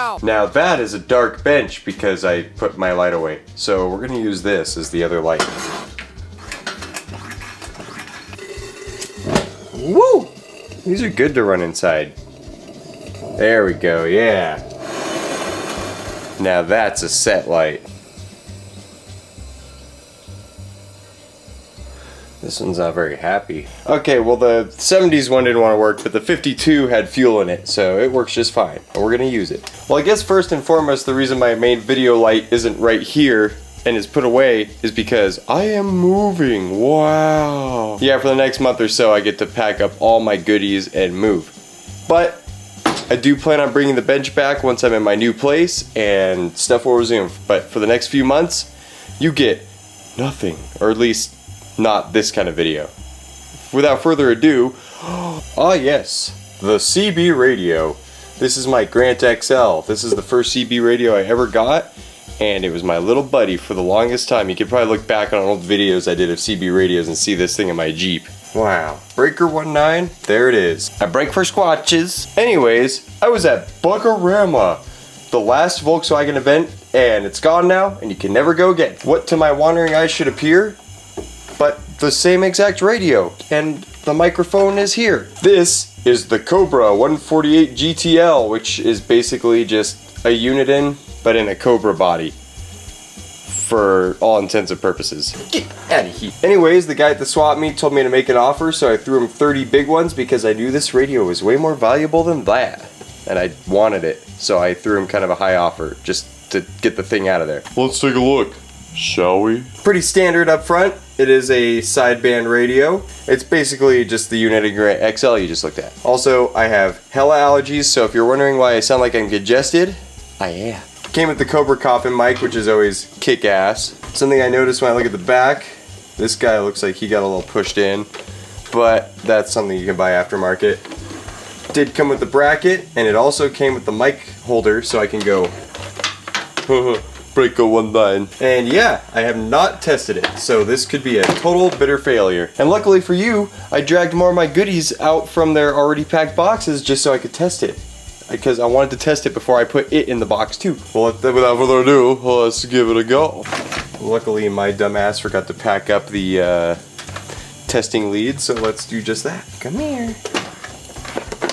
Wow! Now that is a dark bench because I put my light away. So we're gonna use this as the other light. Woo! These are good to run inside. There we go, yeah. Now that's a set light. This one's not very happy. Okay, well the 70s one didn't want to work, but the 52 had fuel in it, so it works just fine. And we're gonna use it. Well, I guess first and foremost, the reason my main video light isn't right here and is put away is because I am moving. Wow. Yeah, for the next month or so, I get to pack up all my goodies and move. But I do plan on bringing the bench back once I'm in my new place and stuff will resume. But for the next few months, you get nothing, or at least not this kind of video. Without further ado, ah yes, the CB radio. This is my Grant XL. This is the first CB radio I ever got, and it was my little buddy for the longest time. You could probably look back on old videos I did of CB radios and see this thing in my Jeep. Wow. Breaker 19, there it is. I break for squatches. Anyways, I was at Buckarama, the last Volkswagen event, and it's gone now, and you can never go again. What to my wandering eyes should appear, but the same exact radio, and the microphone is here. This is the Cobra 148 GTL, which is basically just a Uniden, but in a Cobra body. For all intents and purposes. Get out of here. Anyways, the guy at the swap meet told me to make an offer, so I threw him 30 big ones because I knew this radio was way more valuable than that. And I wanted it, so I threw him kind of a high offer, just to get the thing out of there. Let's take a look, shall we? Pretty standard up front. It is a sideband radio. It's basically just the Uniden Grant XL you just looked at. Also, I have hella allergies, so if you're wondering why I sound like I'm congested, I am. Came with the Cobra coffin mic, which is always kick-ass. Something I noticed when I look at the back, this guy looks like he got a little pushed in, but that's something you can buy aftermarket. Did come with the bracket, and it also came with the mic holder, so I can go Breaker 19. And yeah, I have not tested it, so this could be a total bitter failure. And luckily for you, I dragged more of my goodies out from their already packed boxes just so I could test it. Because I wanted to test it before I put it in the box too. Well, without further ado, let's give it a go. Luckily, my dumbass forgot to pack up the testing lead, so let's do just that. Come here.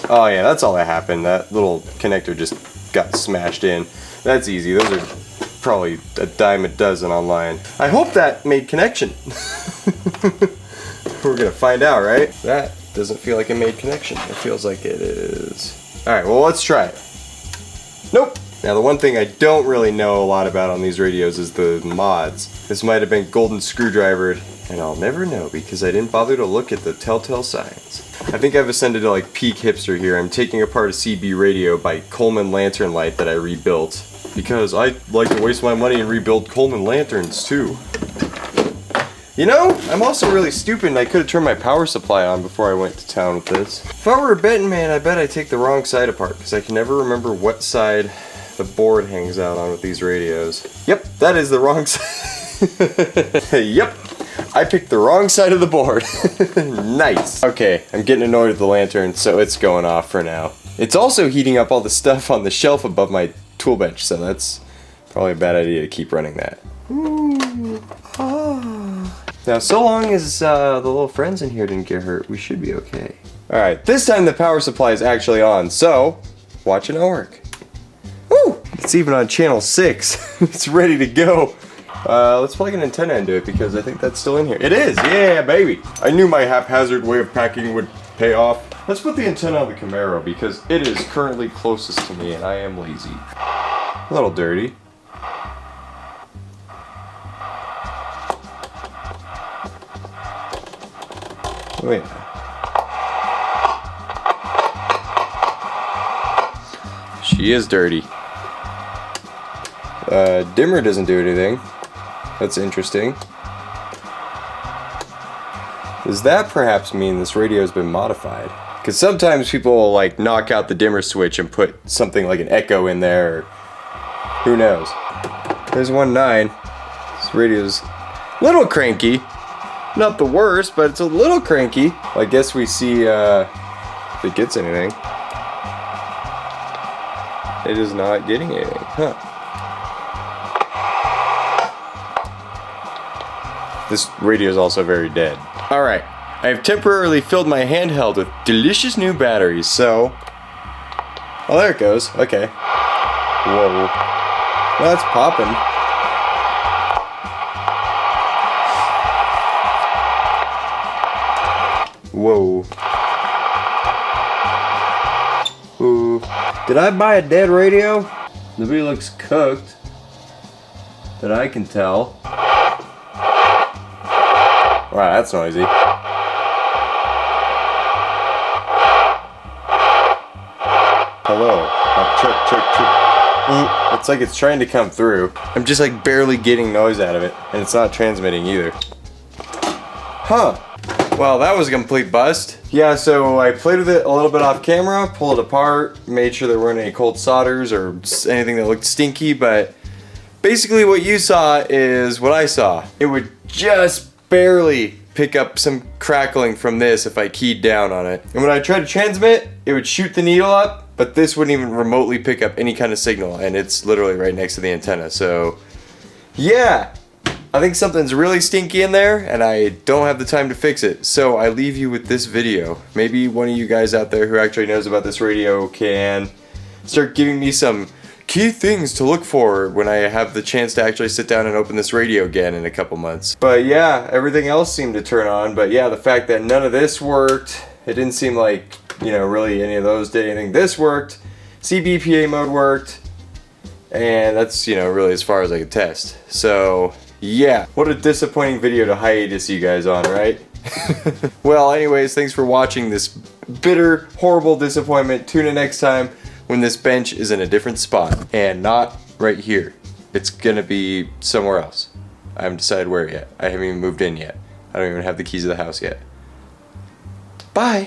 Oh yeah, that's all that happened. That little connector just got smashed in. That's easy. Those are probably a dime a dozen online. I hope that made connection. We're gonna find out, right? That doesn't feel like it made connection. It feels like it is. Alright, well let's try it. Nope! Now the one thing I don't really know a lot about on these radios is the mods. This might have been golden screwdrivered, and I'll never know because I didn't bother to look at the telltale signs. I think I've ascended to like peak hipster here. I'm taking apart a CB radio by Coleman lantern light that I rebuilt. Because I like to waste my money and rebuild Coleman lanterns too. You know, I'm also really stupid and I could have turned my power supply on before I went to town with this. If I were a betting man, I bet I'd take the wrong side apart because I can never remember what side the board hangs out on with these radios. Yep, that is the wrong side. Yep, I picked the wrong side of the board. Nice. Okay, I'm getting annoyed with the lantern, so it's going off for now. It's also heating up all the stuff on the shelf above my tool bench, so that's probably a bad idea to keep running that. Ooh. Ah. Now, so long as the little friends in here didn't get hurt, we should be okay. Alright, this time the power supply is actually on, so watch it not work. Woo! It's even on channel 6. It's ready to go. Let's plug an antenna into it because I think that's still in here. It is! Yeah, baby! I knew my haphazard way of packing would pay off. Let's put the antenna on the Camaro because it is currently closest to me and I am lazy. A little dirty. Wait. She is dirty. Dimmer doesn't do anything. That's interesting. Does that perhaps mean this radio has been modified? Because sometimes people will like knock out the dimmer switch and put something like an echo in there, or who knows. There's 19. This radio's a little cranky. Not the worst, but it's a little cranky. I guess we see if it gets anything. it is not getting anything. Huh. This radio is also very dead. Alright, I have temporarily filled my handheld with delicious new batteries, so... Oh, there it goes. Okay. Whoa. Well, that's popping. Whoa. Ooh. Did I buy a dead radio? Nobody looks cooked. That I can tell. Wow, that's noisy. Hello. Chirp, chirp, chirp. It's like it's trying to come through. I'm just like barely getting noise out of it, and it's not transmitting either. Huh. Well, that was a complete bust. Yeah, so I played with it a little bit off camera, pulled it apart, made sure there weren't any cold solders or anything that looked stinky, but basically what you saw is what I saw. It would just barely pick up some crackling from this if I keyed down on it. And when I tried to transmit, it would shoot the needle up, but this wouldn't even remotely pick up any kind of signal, and it's literally right next to the antenna, so yeah. I think something's really stinky in there, and I don't have the time to fix it. So I leave you with this video. Maybe one of you guys out there who actually knows about this radio can start giving me some key things to look for when I have the chance to actually sit down and open this radio again in a couple months. But yeah, everything else seemed to turn on. But yeah, the fact that none of this worked, it didn't seem like, you know, really any of those did anything. This worked, CBPA mode worked, and that's, you know, really as far as I could test. So yeah, what a disappointing video to hiatus you guys on, right? Well, anyways, thanks for watching this bitter, horrible disappointment. Tune in next time when this bench is in a different spot and not right here. It's gonna be somewhere else. I haven't decided where yet. I haven't even moved in yet. I don't even have the keys to the house yet. Bye!